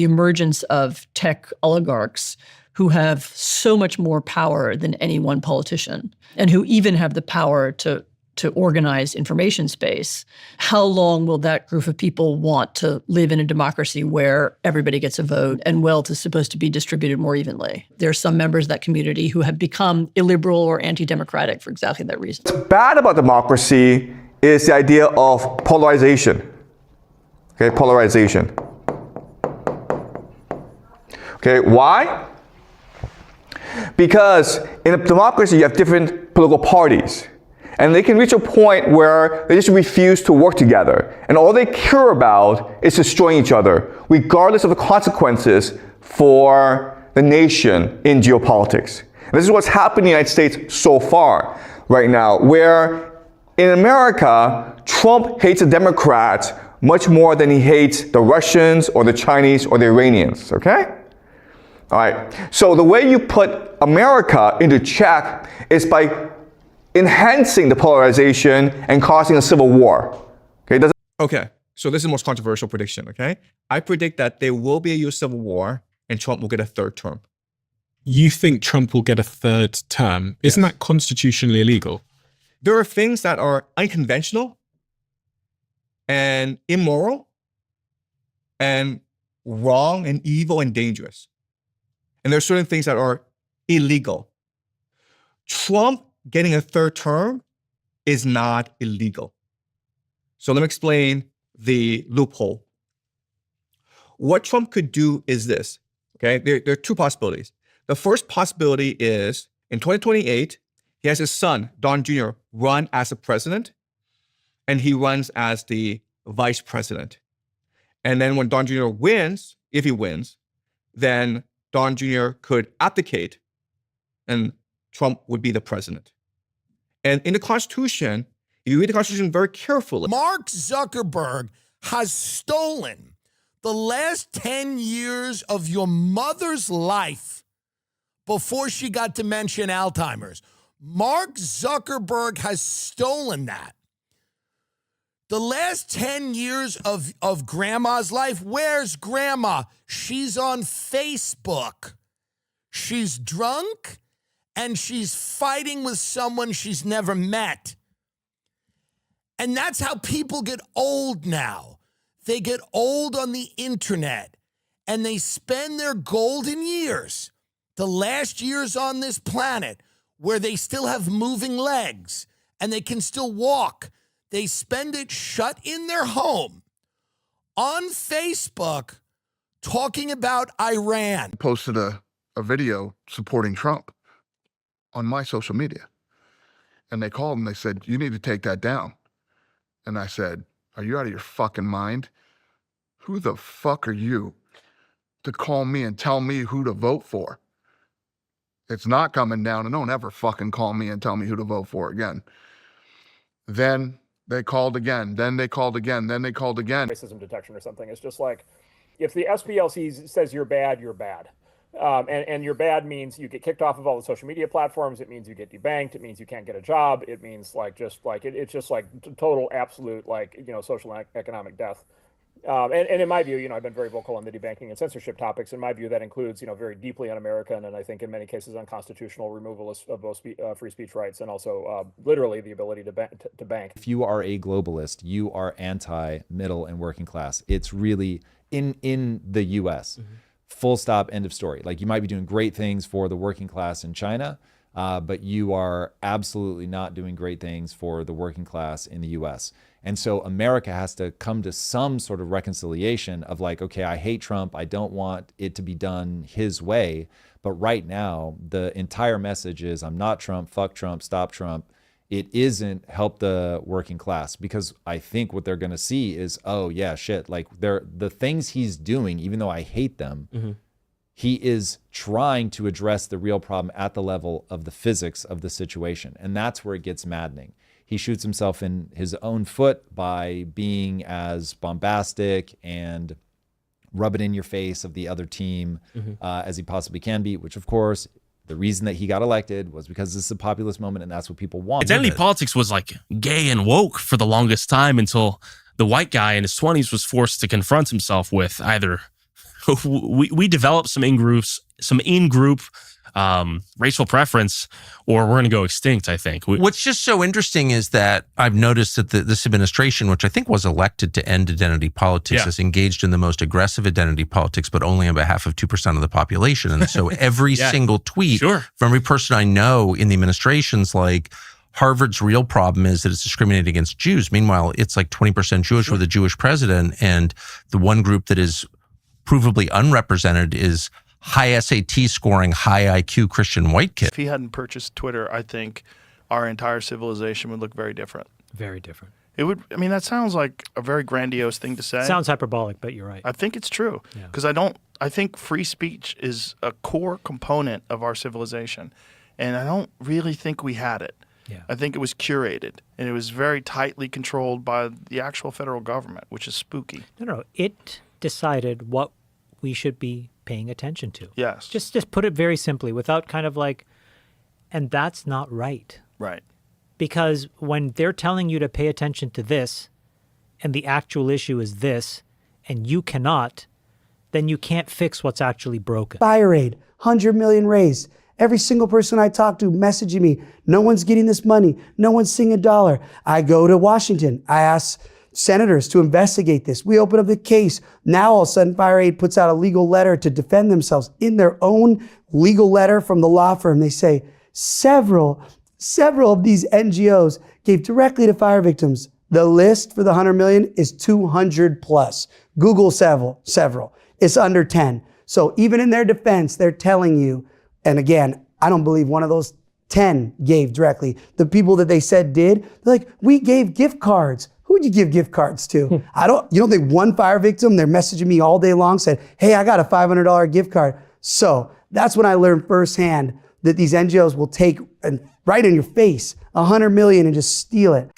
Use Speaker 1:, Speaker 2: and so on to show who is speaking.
Speaker 1: The emergence of tech oligarchs who have so much more power than any one politician and who even have the power to organize information space. How long will that group of people want to live in a democracy where everybody gets a vote and wealth is supposed to be distributed more evenly? There are some members of that community who have become illiberal or anti-democratic for exactly that reason.
Speaker 2: What's bad about democracy is the idea of polarization. Okay, polarization. Okay, why? Because in a democracy, you have different political parties. And they can reach a point where they just refuse to work together. And all they care about is destroying each other, regardless of the consequences for the nation in geopolitics. And this is what's happened in the United States so far right now, where in America, Trump hates the Democrats much more than he hates the Russians or the Chinese or the Iranians, okay? All right, so the way you put America into check is by enhancing the polarization and causing a civil war. Okay, so this is the most controversial prediction, okay? I predict that there will be a U.S. civil war and Trump will get a third term.
Speaker 3: You think Trump will get a third term? Isn't that constitutionally illegal?
Speaker 2: There are things that are unconventional and immoral and wrong and evil and dangerous. And there are certain things that are illegal. Trump getting a third term is not illegal. So let me explain the loophole. What Trump could do is this, okay? There are two possibilities. The first possibility is in 2028, he has his son, Don Jr., run as a president, and he runs as the vice president. And then when Don Jr. wins, if he wins, then Don Jr. could abdicate and Trump would be the president. And in the Constitution, if you read the Constitution very carefully,
Speaker 4: Mark Zuckerberg has stolen the last 10 years of your mother's life before she got dementia and Alzheimer's. Mark Zuckerberg has stolen that. The last 10 years of grandma's life, where's grandma? She's on Facebook. She's drunk and she's fighting with someone she's never met. And that's how people get old now. They get old on the internet and they spend their golden years, the last years on this planet, where they still have moving legs and they can still walk. They spend it shut in their home on Facebook talking about Iran.
Speaker 5: Posted a video supporting Trump on my social media. And they called and they said, you need to take that down. And I said, are you out of your fucking mind? Who the fuck are you to call me and tell me who to vote for? It's not coming down, and don't ever fucking call me and tell me who to vote for again. Then they called again, then they called again, then they called again.
Speaker 6: Racism detection or something. It's just like, if the SPLC says you're bad, you're bad. And you're bad means you get kicked off of all the social media platforms. It means you get debanked. It means you can't get a job. It means it's just like total, absolute, social and economic death. And in my view, I've been very vocal on the debanking and censorship topics. In my view, that includes, very deeply un-American and I think in many cases unconstitutional removal of both free speech rights and also literally the ability to bank.
Speaker 7: If you are a globalist, you are anti-middle and working class. It's really in the U.S. Mm-hmm. Full stop, end of story. Like, you might be doing great things for the working class in China, but you are absolutely not doing great things for the working class in the US. And so America has to come to some sort of reconciliation of like, okay, I hate Trump. I don't want it to be done his way. But right now, the entire message is I'm not Trump, fuck Trump, stop Trump. It isn't help the working class, because I think what they're going to see is, oh yeah, shit, like the things he's doing, even though I hate them, mm-hmm. he is trying to address the real problem at the level of the physics of the situation. And that's where it gets maddening. He shoots himself in his own foot by being as bombastic and rub it in your face of the other team mm-hmm. As he possibly can be, which of course, the reason that he got elected was because this is a populist moment and that's what people want.
Speaker 8: Identity politics was like gay and woke for the longest time until the white guy in his 20s was forced to confront himself with either we develop some in-group racial preference, or we're going to go extinct, I think.
Speaker 9: What's just so interesting is that I've noticed that this administration, which I think was elected to end identity politics, is engaged in the most aggressive identity politics, but only on behalf of 2% of the population. And so every single tweet from every person I know in the administration's like, Harvard's real problem is that it's discriminating against Jews. Meanwhile, it's like 20% Jewish with a Jewish president. And the one group that is provably unrepresented is high SAT scoring, high IQ Christian white kids.
Speaker 10: If he hadn't purchased Twitter, I think our entire civilization would look very different.
Speaker 11: Very different.
Speaker 10: It would. I mean, that sounds like a very grandiose thing to say.
Speaker 11: Sounds hyperbolic, but you're right.
Speaker 10: I think it's true because I think free speech is a core component of our civilization, and I don't really think we had it.
Speaker 11: Yeah.
Speaker 10: I think it was curated, and it was very tightly controlled by the actual federal government, which is spooky.
Speaker 11: No, it decided what we should be paying attention to.
Speaker 10: Yes.
Speaker 11: Just put it very simply, without kind of like, and that's not right.
Speaker 10: Right.
Speaker 11: Because when they're telling you to pay attention to this, and the actual issue is this, and you cannot, then you can't fix what's actually broken.
Speaker 12: Fire aid, 100 million raised. Every single person I talk to messaging me, no one's getting this money. No one's seeing $1. I go to Washington. I ask senators to investigate this. We open up the case. Now all of a sudden, Fire Aid puts out a legal letter to defend themselves. In their own legal letter from the law firm, they say several of these NGOs gave directly to fire victims. The list for the 100 million is 200 plus. Google several. It's under 10. So even in their defense, they're telling you, and again, I don't believe one of those 10 gave directly. The people that they said did, they're like, we gave gift cards. Who'd you give gift cards to? You don't think one fire victim, they're messaging me all day long, said, hey, I got a $500 gift card. So that's when I learned firsthand that these NGOs will take and right in your face 100 million and just steal it.